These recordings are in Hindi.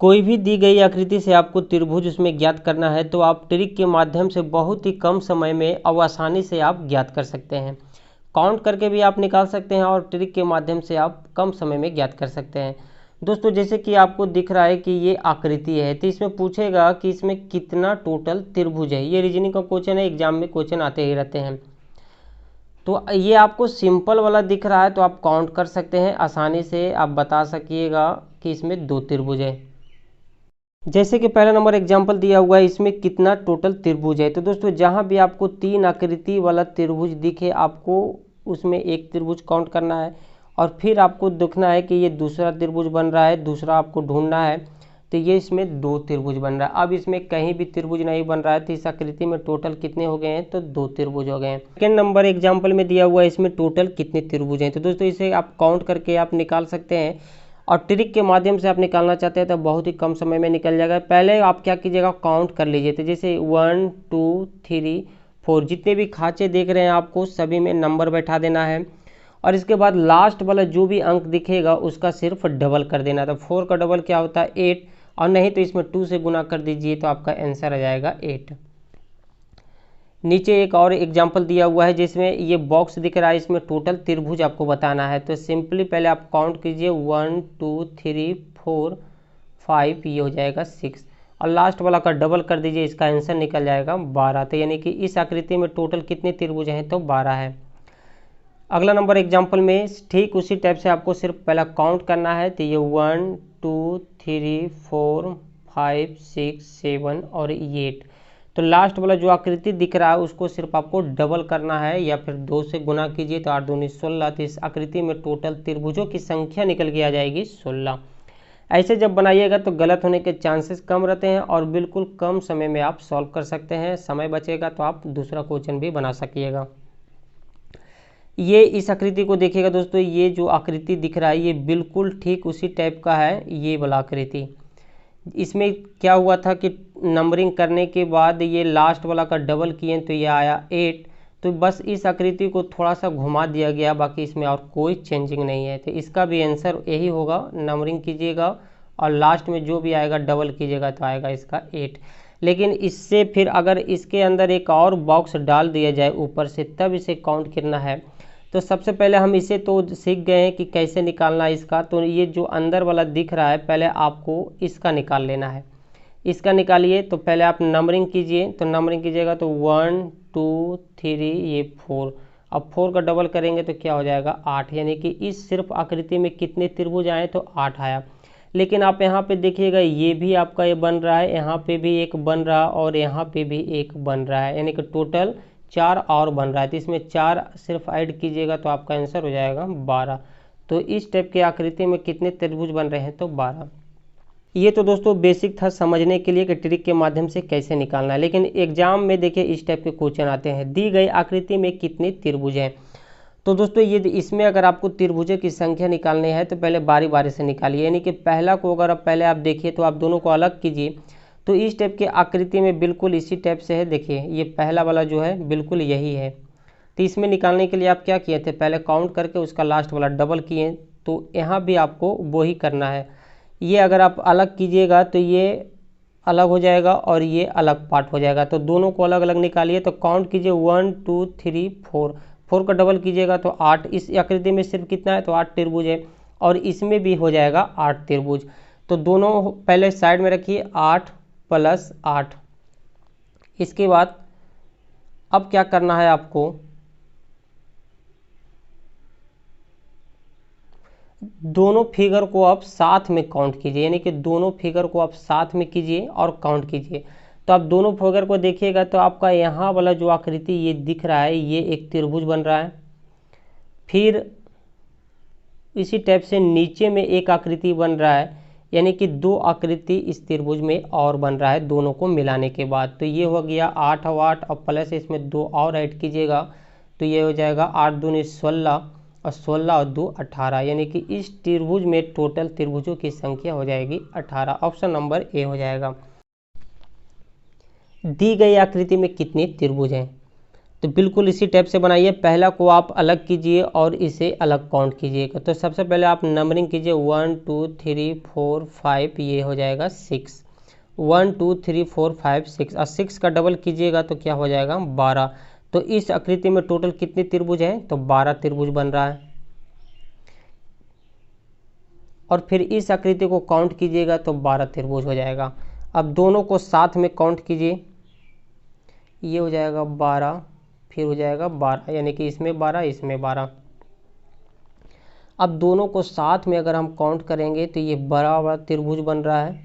कोई भी दी गई आकृति से आपको त्रिभुज उसमें ज्ञात करना है तो आप ट्रिक के माध्यम से बहुत ही कम समय में और आसानी से आप ज्ञात कर सकते हैं। काउंट करके भी आप निकाल सकते हैं और ट्रिक के माध्यम से आप कम समय में ज्ञात कर सकते हैं। दोस्तों जैसे कि आपको दिख रहा है कि ये आकृति है, तो इसमें पूछेगा कि इसमें कितना टोटल त्रिभुज है। ये रीजनिंग का क्वेश्चन है, एग्जाम में क्वेश्चन आते ही रहते हैं। तो ये आपको सिंपल वाला दिख रहा है तो आप काउंट कर सकते हैं, आसानी से आप बता सकिएगा कि इसमें 2 त्रिभुज है। जैसे कि पहला नंबर एग्जाम्पल दिया हुआ है, इसमें कितना टोटल त्रिभुज है। तो दोस्तों जहाँ भी आपको 3 आकृति वाला त्रिभुज दिखे, आपको उसमें एक त्रिभुज काउंट करना है और फिर आपको देखना है कि ये दूसरा त्रिभुज बन रहा है, दूसरा आपको ढूंढना है। तो ये इसमें 2 त्रिभुज बन रहा है। अब इसमें कहीं भी त्रिभुज नहीं बन रहा है तो इस आकृति में टोटल कितने हो गए हैं, तो 2 त्रिभुज हो गए हैं। सेकेंड नंबर एग्जाम्पल में दिया हुआ है, इसमें टोटल कितने त्रिभुज हैं। तो दोस्तों इसे आप काउंट करके आप निकाल सकते हैं और ट्रिक के माध्यम से आप निकालना चाहते हैं तो बहुत ही कम समय में निकल जाएगा। पहले आप क्या कीजिएगा, काउंट कर लीजिए। तो जैसे 1 2 3 4 जितने भी खांचे देख रहे हैं आपको सभी में नंबर बैठा देना है और इसके बाद लास्ट वाला जो भी अंक दिखेगा उसका सिर्फ डबल कर देना। तो 4 का डबल क्या होता है 8, और नहीं तो इसमें 2 से गुना कर दीजिए तो आपका आंसर आ जाएगा 8। नीचे एक और एग्जाम्पल दिया हुआ है जिसमें ये बॉक्स दिख रहा है, इसमें टोटल त्रिभुज आपको बताना है। तो सिंपली पहले आप काउंट कीजिए 1 2 3 4 5, ये हो जाएगा 6 और लास्ट वाला का डबल कर दीजिए, इसका आंसर निकल जाएगा 12। तो यानी कि इस आकृति में टोटल कितने त्रिभुज हैं, तो 12 है। अगला नंबर एग्जाम्पल में ठीक उसी टाइप से आपको सिर्फ पहला काउंट करना है। तो ये 1 2 3 4 5 6 7 और 8। तो लास्ट वाला जो आकृति दिख रहा है उसको सिर्फ आपको डबल करना है या फिर 2 से गुना कीजिए तो 8 दूनी 16। तो इस आकृति में टोटल त्रिभुजों की संख्या निकल के आ जाएगी 16। ऐसे जब बनाइएगा तो गलत होने के चांसेस कम रहते हैं और बिल्कुल कम समय में आप सॉल्व कर सकते हैं। समय बचेगा तो आप दूसरा क्वेश्चन भी बना सकिएगा। ये इस आकृति को देखिएगा दोस्तों, ये जो आकृति दिख रहा है ये बिल्कुल ठीक उसी टाइप का है, ये वाला आकृति। इसमें क्या हुआ था कि नंबरिंग करने के बाद ये लास्ट वाला का डबल किए तो ये आया 8। तो बस इस आकृति को थोड़ा सा घुमा दिया गया, बाकी इसमें और कोई चेंजिंग नहीं है। तो इसका भी आंसर यही होगा, नंबरिंग कीजिएगा और लास्ट में जो भी आएगा डबल कीजिएगा तो आएगा इसका 8। लेकिन इससे फिर अगर इसके अंदर एक और बॉक्स डाल दिया जाए ऊपर से तब इसे काउंट करना है। तो सबसे पहले हम इसे तो सीख गए हैं कि कैसे निकालना है इसका। तो ये जो अंदर वाला दिख रहा है पहले आपको इसका निकाल लेना है। इसका निकालिए तो पहले आप नंबरिंग कीजिए। तो नंबरिंग कीजिएगा तो 1 2 3 ये 4। अब 4 का डबल करेंगे तो क्या हो जाएगा 8। यानी कि इस सिर्फ आकृति में कितने त्रिभुज आए, तो 8 आया। लेकिन आप यहाँ पे देखिएगा ये भी आपका ये बन रहा है, यहाँ पे भी एक बन रहा है और यहाँ पे भी एक बन रहा है, यानी कि टोटल 4 और बन रहा है। तो इसमें 4 सिर्फ ऐड कीजिएगा तो आपका आंसर हो जाएगा 12। तो इस टाइप के आकृति में कितने त्रिभुज बन रहे हैं, तो 12। ये तो दोस्तों बेसिक था समझने के लिए कि ट्रिक के माध्यम से कैसे निकालना है। लेकिन एग्जाम में देखिए इस टाइप के क्वेश्चन आते हैं, दी गई आकृति में कितने त्रिभुज हैं। तो दोस्तों ये इसमें अगर आपको त्रिभुजों की संख्या निकालनी है तो पहले बारी बारी से निकालिए। यानी कि पहला को अगर आप पहले आप देखिए तो आप दोनों को अलग कीजिए। तो इस टाइप की आकृति में बिल्कुल इसी टाइप से है। देखिए ये पहला वाला जो है बिल्कुल यही है। तो इसमें निकालने के लिए आप क्या किए थे, पहले काउंट करके उसका लास्ट वाला डबल किए। तो यहाँ भी आपको वो ही करना है। ये अगर आप अलग कीजिएगा तो ये अलग हो जाएगा और ये अलग पार्ट हो जाएगा। तो दोनों को अलग अलग निकालिए। तो काउंट कीजिए 1 2 3 4। 4 का डबल कीजिएगा तो 8। इस आकृति में सिर्फ कितना है, तो 8 त्रिभुज है और इसमें भी हो जाएगा 8 त्रिभुज। तो दोनों पहले साइड में रखिए, 8 + 8। इसके बाद अब क्या करना है आपको, दोनों फिगर को आप साथ में काउंट कीजिए। यानी कि दोनों फिगर को आप साथ में कीजिए और काउंट कीजिए। तो आप दोनों फिगर को देखिएगा तो आपका यहाँ वाला जो आकृति ये दिख रहा है ये एक त्रिभुज बन रहा है। फिर इसी टाइप से नीचे में एक आकृति बन रहा है, यानी कि 2 आकृति इस त्रिभुज में और बन रहा है दोनों को मिलाने के बाद। तो ये हो गया 8 और 8 और प्लस इसमें 2 और ऐड कीजिएगा तो ये हो जाएगा 8 दूनी 16 और 16 और 2 18। यानी कि इस त्रिभुज में टोटल त्रिभुजों की संख्या हो जाएगी 18। ऑप्शन नंबर ए हो जाएगा। दी गई आकृति में कितने त्रिभुज हैं। तो बिल्कुल इसी टाइप से बनाइए। पहला को आप अलग कीजिए और इसे अलग काउंट कीजिएगा। तो सबसे पहले आप नंबरिंग कीजिए 1 2 3 4 5, ये हो जाएगा 6। 1 2 3 4 5 6 और 6 का डबल कीजिएगा तो क्या हो जाएगा 12। तो इस आकृति में टोटल कितने त्रिभुज हैं, तो 12 त्रिभुज बन रहा है। और फिर इस आकृति को काउंट कीजिएगा तो 12 त्रिभुज हो जाएगा। अब दोनों को साथ में काउंट कीजिए, ये हो जाएगा 12, फिर हो जाएगा 12, यानी कि इसमें 12 इसमें 12। अब दोनों को साथ में अगर हम काउंट करेंगे तो ये बड़ा वाला त्रिभुज बन रहा है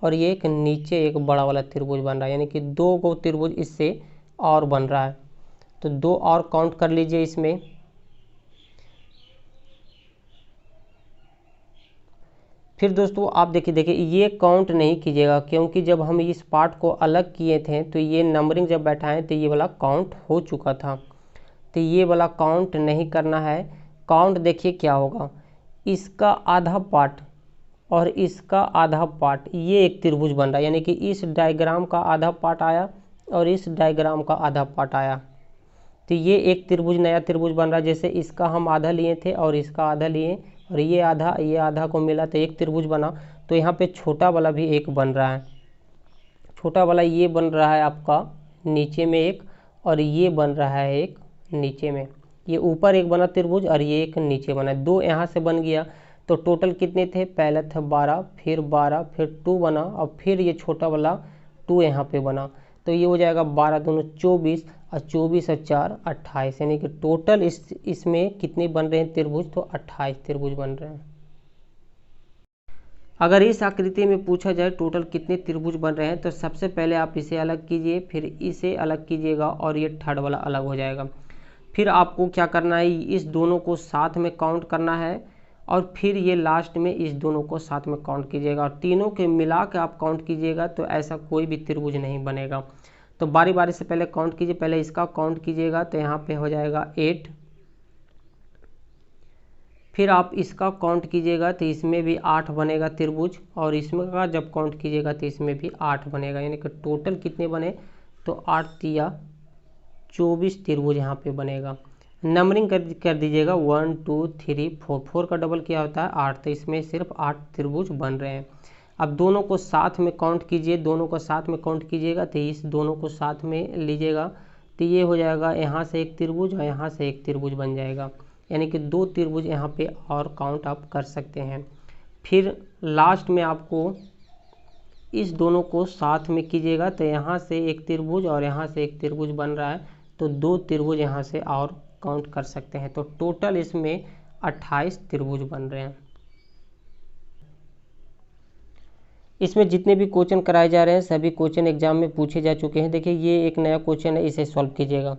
और ये एक नीचे एक बड़ा वाला त्रिभुज बन रहा है, यानी कि 2 को त्रिभुज इससे और बन रहा है। तो 2 और काउंट कर लीजिए इसमें। फिर दोस्तों आप देखिए ये काउंट नहीं कीजिएगा, क्योंकि जब हम इस पार्ट को अलग किए थे तो ये नंबरिंग जब बैठाएं तो ये वाला काउंट हो चुका था। तो ये वाला काउंट नहीं करना है। काउंट देखिए क्या होगा, इसका आधा पार्ट और इसका आधा पार्ट, ये एक त्रिभुज बन रहा है, यानी कि इस डायग्राम का आधा पार्ट आया और इस डायग्राम का आधा पार्ट आया। तो ये एक त्रिभुज नया त्रिभुज बन रहा है। जैसे इसका हम आधा लिए थे और इसका आधा लिए और ये आधा को मिला तो एक त्रिभुज बना। तो यहाँ पे छोटा वाला भी एक बन रहा है। छोटा वाला ये बन रहा है आपका नीचे में एक, और ये बन रहा है एक नीचे में। ये ऊपर एक बना त्रिभुज और ये एक नीचे बना, 2 यहाँ से बन गया। तो टोटल कितने थे, पहले था 12, फिर 2 बना और फिर ये छोटा वाला 2 यहाँ पे बना। तो ये हो जाएगा 12 दोनों 24 और 24 और 4 28, यानी कि टोटल इसमें कितने बन रहे हैं त्रिभुज, तो 28 त्रिभुज बन रहे हैं। अगर इस आकृति में पूछा जाए टोटल कितने त्रिभुज बन रहे हैं, तो सबसे पहले आप इसे अलग कीजिए, फिर इसे अलग कीजिएगा और ये थर्ड वाला अलग हो जाएगा। फिर आपको क्या करना है, इस दोनों को साथ में काउंट करना है और फिर ये लास्ट में इस दोनों को साथ में काउंट कीजिएगा और तीनों के मिला के आप काउंट कीजिएगा तो ऐसा कोई भी त्रिभुज नहीं बनेगा। तो बारी बारी से पहले काउंट कीजिए। पहले इसका काउंट कीजिएगा तो यहाँ पे हो जाएगा 8, फिर आप इसका काउंट कीजिएगा तो इसमें भी 8 बनेगा त्रिभुज, और इसमें का जब काउंट कीजिएगा तो इसमें भी 8 बनेगा, यानी कि टोटल कितने बने, तो 8 तिया 24 त्रिभुज यहाँ पे बनेगा। नंबरिंग कर दीजिएगा 1 2 3 4, 4 का डबल क्या होता है 8, तो इसमें सिर्फ 8 त्रिभुज बन रहे हैं। अब दोनों को साथ में काउंट कीजिए, दोनों को साथ में काउंट कीजिएगा तो इस दोनों को साथ में लीजिएगा तो ये हो जाएगा यहाँ से एक त्रिभुज और यहाँ से एक त्रिभुज बन जाएगा, यानी कि 2 त्रिभुज यहाँ पे और काउंट आप कर सकते हैं। फिर लास्ट में आपको इस दोनों को साथ में कीजिएगा तो यहाँ से एक त्रिभुज और यहाँ से एक त्रिभुज बन रहा है, तो 2 त्रिभुज यहाँ से और काउंट कर सकते हैं। तो टोटल इसमें 28 त्रिभुज बन रहे हैं। इसमें जितने भी क्वेश्चन कराए जा रहे हैं सभी क्वेश्चन एग्जाम में पूछे जा चुके हैं। देखिए ये एक नया क्वेश्चन है, इसे सॉल्व कीजिएगा।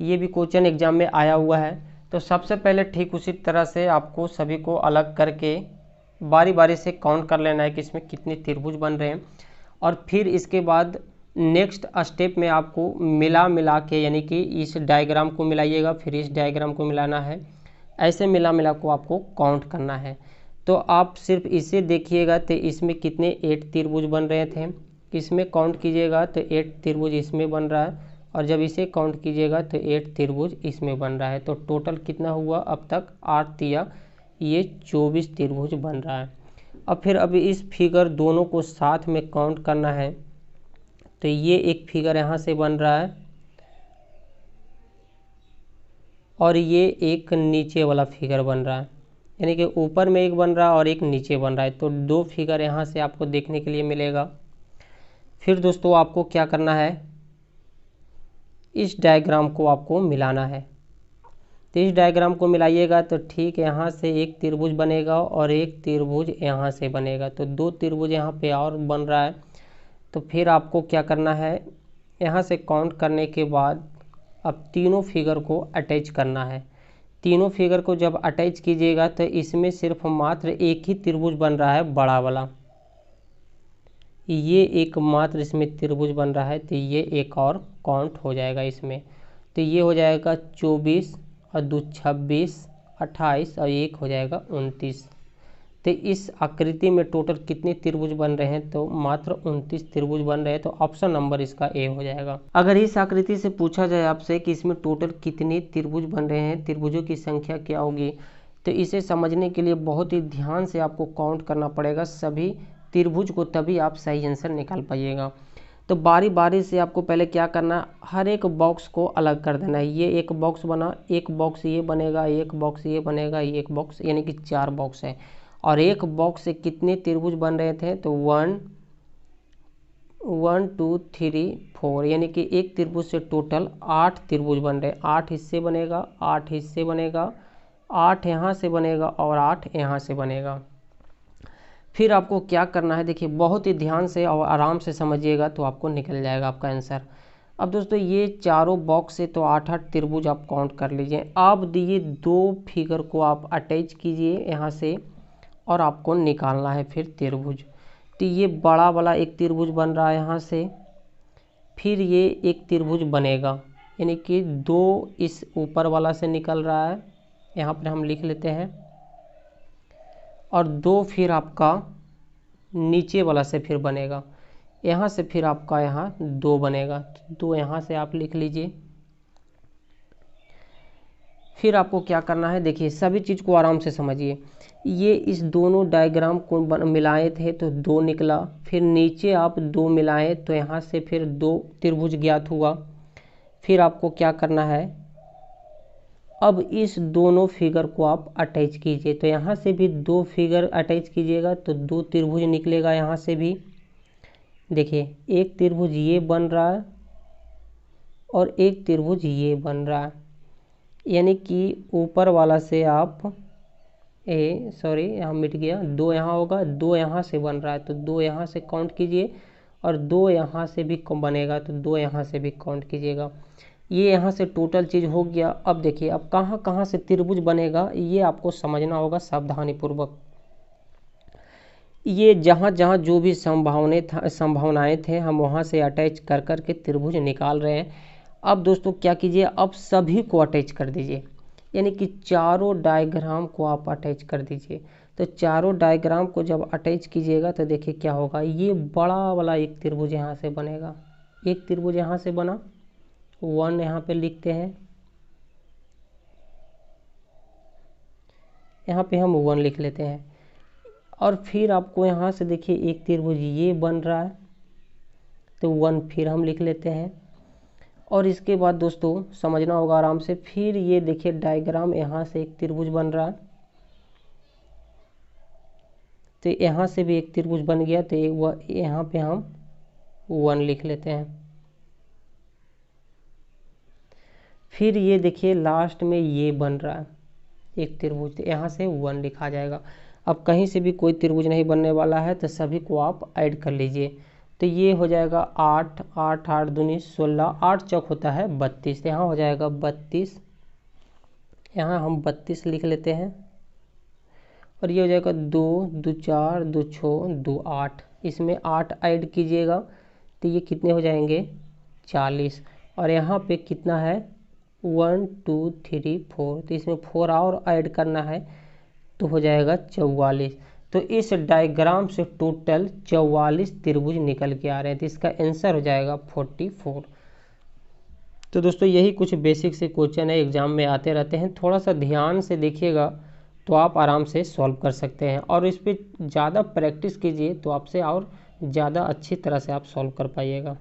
ये भी क्वेश्चन एग्जाम में आया हुआ है। तो सबसे पहले ठीक उसी तरह से आपको सभी को अलग करके बारी बारी से काउंट कर लेना है कि इसमें कितने त्रिभुज बन रहे हैं, और फिर इसके बाद नेक्स्ट स्टेप में आपको मिला के, यानी कि इस डायग्राम को मिलाइएगा फिर इस डायग्राम को मिलाना है, ऐसे मिला को आपको काउंट करना है। तो आप सिर्फ इसे देखिएगा तो इसमें कितने 8 त्रिभुज बन रहे थे, इसमें काउंट कीजिएगा तो 8 त्रिभुज इसमें बन रहा है, और जब इसे काउंट कीजिएगा तो 8 त्रिभुज इसमें बन रहा है। तो टोटल कितना हुआ अब तक 8 तिया ये 24 त्रिभुज बन रहा है। अब फिर अभी इस फिगर दोनों को साथ में काउंट करना है, तो ये एक फिगर यहाँ से बन रहा है और ये एक नीचे वाला फिगर बन रहा है, यानी कि ऊपर में एक बन रहा है और एक नीचे बन रहा है। तो 2 फिगर यहाँ से आपको देखने के लिए मिलेगा। फिर दोस्तों आपको क्या करना है, इस डायग्राम को आपको मिलाना है। तो इस डायग्राम को मिलाइएगा तो ठीक यहाँ से एक त्रिभुज बनेगा और एक त्रिभुज यहाँ से बनेगा, तो 2 त्रिभुज यहाँ पे और बन रहा है। तो फिर आपको क्या करना है, यहाँ से काउंट करने के बाद अब तीनों फिगर को अटैच करना है। तीनों फिगर को जब अटैच कीजिएगा तो इसमें सिर्फ मात्र एक ही त्रिभुज बन रहा है, बड़ा वाला, ये एक मात्र इसमें त्रिभुज बन रहा है, तो ये एक और काउंट हो जाएगा इसमें। तो ये हो जाएगा 24 और 2 26 28 और एक हो जाएगा 29। तो इस आकृति में टोटल कितने त्रिभुज बन रहे हैं, तो मात्र 29 त्रिभुज बन रहे हैं। तो ऑप्शन नंबर इसका ए हो जाएगा। अगर इस आकृति से पूछा जाए आपसे कि इसमें टोटल कितने त्रिभुज बन रहे हैं, त्रिभुजों की संख्या क्या होगी, तो इसे समझने के लिए बहुत ही ध्यान से आपको काउंट करना पड़ेगा सभी त्रिभुज को, तभी आप सही आंसर निकाल पाइएगा। तो बारी बारी से आपको पहले क्या करना, हर एक बॉक्स को अलग कर देना है। ये एक बॉक्स बना, एक बॉक्स ये बनेगा, एक बॉक्स ये बनेगा, एक बॉक्स, यानी कि 4 बॉक्स है। और एक बॉक्स से कितने त्रिभुज बन रहे थे, तो 1 2 3 4, यानी कि एक त्रिभुज से टोटल 8 त्रिभुज बन रहे हैं। 8 हिस्से बनेगा, 8 हिस्से बनेगा, 8 यहाँ से बनेगा और 8 यहाँ से बनेगा। फिर आपको क्या करना है, देखिए बहुत ही ध्यान से और आराम से समझिएगा तो आपको निकल जाएगा आपका आंसर। अब दोस्तों ये चारों बॉक्स से तो 8-8 त्रिभुज आप काउंट कर लीजिए। आप दिए 2 फिगर को आप अटैच कीजिए यहाँ से और आपको निकालना है फिर त्रिभुज। तो ये बड़ा वाला एक त्रिभुज बन रहा है यहाँ से, फिर ये एक त्रिभुज बनेगा, यानी कि 2 इस ऊपर वाला से निकल रहा है, यहाँ पर हम लिख लेते हैं, और 2 फिर आपका नीचे वाला से फिर बनेगा, यहाँ से फिर आपका यहाँ 2 बनेगा, 2 यहाँ से आप लिख लीजिए। फिर आपको क्या करना है, देखिए सभी चीज़ को आराम से समझिए। ये इस दोनों डायग्राम को मिलाए थे तो 2 निकला, फिर नीचे आप 2 मिलाए तो यहाँ से फिर 2 त्रिभुज ज्ञात हुआ। फिर आपको क्या करना है, अब इस दोनों फिगर को आप अटैच कीजिए, तो यहाँ से भी 2 फिगर अटैच कीजिएगा तो 2 त्रिभुज निकलेगा। यहाँ से भी देखिए एक त्रिभुज ये बन रहा है और एक त्रिभुज ये बन रहा है, यानी कि ऊपर वाला से आप यहाँ मिट गया, 2 यहाँ होगा, 2 यहाँ से बन रहा है तो 2 यहाँ से काउंट कीजिए, और 2 यहाँ से भी बनेगा तो 2 यहाँ से भी काउंट कीजिएगा। ये यहाँ से टोटल चीज़ हो गया। अब देखिए अब कहाँ कहाँ से त्रिभुज बनेगा ये आपको समझना होगा सावधानीपूर्वक। ये जहाँ जहाँ जो भी संभावनाएं थे हम वहाँ से अटैच कर कर के त्रिभुज निकाल रहे हैं। अब दोस्तों क्या कीजिए, अब सभी को अटैच कर दीजिए, यानी कि चारों डायग्राम को आप अटैच कर दीजिए। तो चारों डायग्राम को जब अटैच कीजिएगा तो देखिए क्या होगा, ये बड़ा वाला एक त्रिभुज यहाँ से बनेगा, एक त्रिभुज यहाँ से बना, 1 यहाँ पे लिखते हैं, यहाँ पे हम 1 लिख लेते हैं। और फिर आपको यहाँ से देखिए एक त्रिभुज ये बन रहा है तो 1 फिर हम लिख लेते हैं। और इसके बाद दोस्तों समझना होगा आराम से, फिर ये देखिए डायग्राम यहाँ से एक त्रिभुज बन रहा है, तो यहाँ से भी एक त्रिभुज बन गया, तो यहाँ पे हम 1 लिख लेते हैं। फिर ये देखिए लास्ट में ये बन रहा है एक त्रिभुज, तो यहाँ से 1 लिखा जाएगा। अब कहीं से भी कोई त्रिभुज नहीं बनने वाला है तो सभी को आप ऐड कर लीजिए, तो ये हो जाएगा 8 8 8 दूनी 16, 8 चौक होता है 32, यहाँ हो जाएगा 32, यहाँ हम 32 लिख लेते हैं। और ये हो जाएगा 2 2 4 2 6 2 8, इसमें 8 ऐड कीजिएगा तो ये कितने हो जाएंगे 40। और यहाँ पे कितना है 1 2 3 4, तो इसमें 4 और ऐड करना है तो हो जाएगा 44। तो इस डायग्राम से टोटल 44 त्रिभुज निकल के आ रहे हैं, तो इसका आंसर हो जाएगा 44। तो दोस्तों यही कुछ बेसिक से क्वेश्चन है, एग्जाम में आते रहते हैं, थोड़ा सा ध्यान से देखिएगा तो आप आराम से सॉल्व कर सकते हैं, और इस पर ज़्यादा प्रैक्टिस कीजिए तो आपसे और ज़्यादा अच्छी तरह से आप सॉल्व कर पाइएगा।